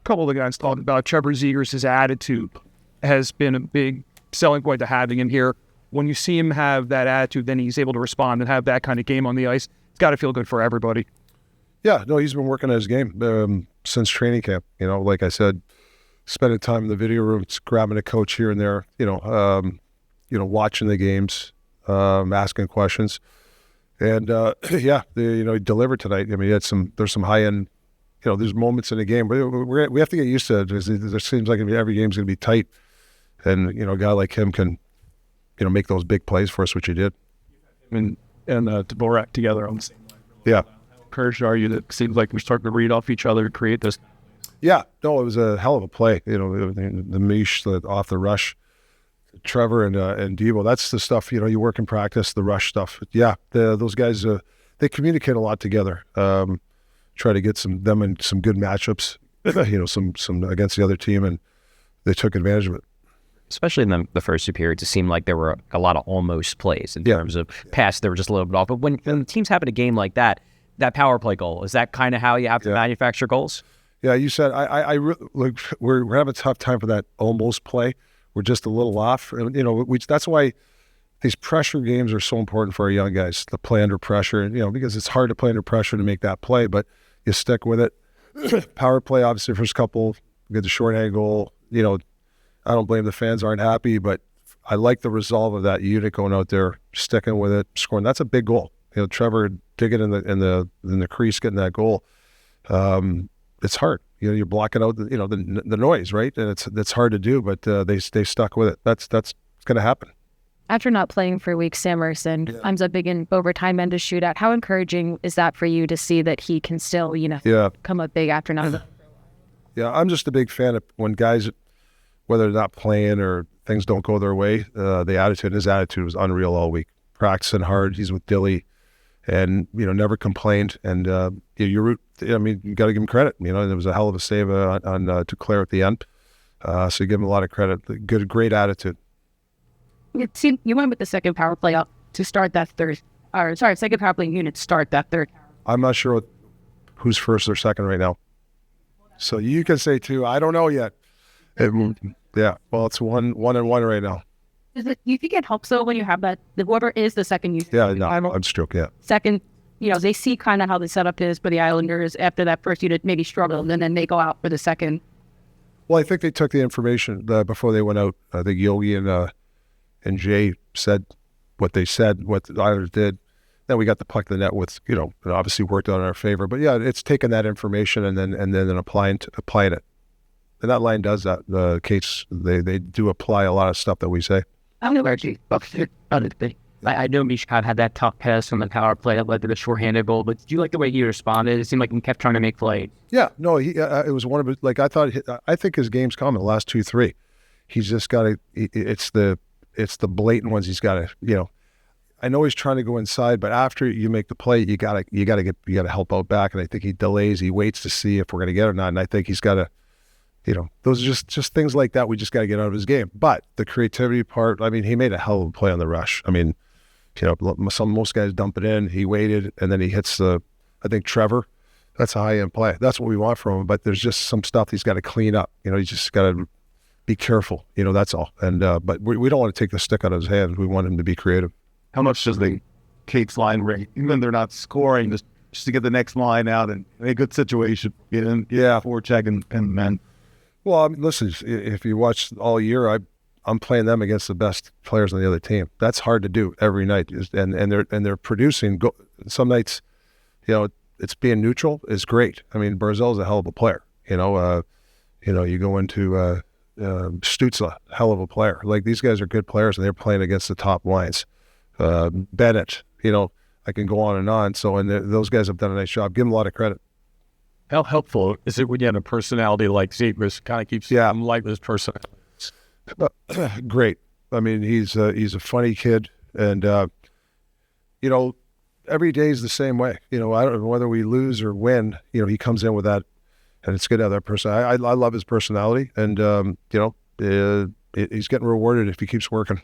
couple of the guys talked about Trevor Zegers' attitude has been a big selling point to having him here. When you see him have that attitude, then he's able to respond and have that kind of game on the ice. It's got to feel good for everybody. Yeah, no, he's been working on his game since training camp. Like I said, spending time in the video room, grabbing a coach here and there. Watching the games, asking questions, and he delivered tonight. I mean, there's some high end. There's moments in the game, but we have to get used to it. There seems like every game's going to be tight, and a guy like him can, make those big plays for us, which he did. And Dvorak together on the same line. Yeah. How encouraged are you that it seems like we're starting to read off each other and create this? Yeah. No, it was a hell of a play. The Mish, off the rush, Trevor and Devo. That's the stuff, you work in practice, the rush stuff. Yeah. Those guys, they communicate a lot together. Try to get them in some good matchups, some against the other team, and they took advantage of it. Especially in the first two periods, it seemed like there were a lot of almost plays in terms of pass. They were just a little bit off. But when the teams have a game like that power play goal, is that kind of how you have to manufacture goals? Yeah, you said we're having a tough time for that almost play. We're just a little off, and that's why these pressure games are so important for our young guys to play under pressure. Because it's hard to play under pressure to make that play, but you stick with it. Power play, obviously, first couple, get the shorthand goal. I don't blame the fans aren't happy, but I like the resolve of that unit going out there, sticking with it, scoring. That's a big goal. Trevor digging in the crease, getting that goal. It's hard. You're blocking out the noise, right? And it's hard to do, but they stuck with it. That's going to happen. After not playing for a week, Sam Emerson ends up big in overtime and a shootout. How encouraging is that for you to see that he can still, come up big after not? Yeah, I'm just a big fan of when guys, whether they're not playing or things don't go their way, his attitude was unreal all week. Practicing hard. He's with Dilly, and never complained. And you got to give him credit. There was a hell of a save on Tocchet at the end, so you give him a lot of credit. Great attitude. You went with the second power play up to start that third. Second power play unit start that third. I'm not sure who's first or second right now. So you can say two. I don't know yet. Well, it's one and one right now. You think it helps though when you have that? Whoever is the second unit. Yeah, no, I'm stroke. Yeah. Second, they see kind of how the setup is for the Islanders after that first unit maybe struggled, and then they go out for the second. Well, I think they took the information before they went out. I think Yogi and Jay said what they said, what the Islanders did. Then we got the puck in the net with, it obviously worked out in our favor. But yeah, it's taking that information and then applying it. And that line does that. The Cates, they do apply a lot of stuff that we say. I know Mishka had that tough pass on the power play that led to the shorthanded goal, but did you like the way he responded? It seemed like he kept trying to make plays. Yeah, no, it was one of his, I think his game's come in the last 2-3. He's just got to, it's the blatant ones he's got to, I know he's trying to go inside, but after you make the play, you gotta help out back. And I think he delays, he waits to see if we're going to get it or not. And I think he's got to, those are just things like that we just got to get out of his game. But the creativity part, he made a hell of a play on the rush. Most guys dump it in. He waited, and then he hits I think Trevor. That's a high-end play. That's what we want from him. But there's just some stuff he's got to clean up. He's just got to be careful. That's all. And but we don't want to take the stick out of his hand. We want him to be creative. How much does the Cates line rate, even when they're not scoring, just to get the next line out in a good situation? Forecheck and man. Well, listen, if you watch all year, I'm playing them against the best players on the other team. That's hard to do every night, and they're producing. Some nights, it's being neutral is great. Barzell's a hell of a player. You go into Stützle, hell of a player. Like, these guys are good players, and they're playing against the top lines. Bennett, I can go on and on. So, and those guys have done a nice job. Give them a lot of credit. How helpful is it when you have a personality like Zegers? Kind of keeps him like this personality. Great. He's a funny kid, and every day is the same way. I don't know whether we lose or win. He comes in with that, and it's good to have that person. I love his personality, and he's getting rewarded if he keeps working.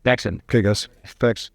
Excellent. Okay, guys. Thanks.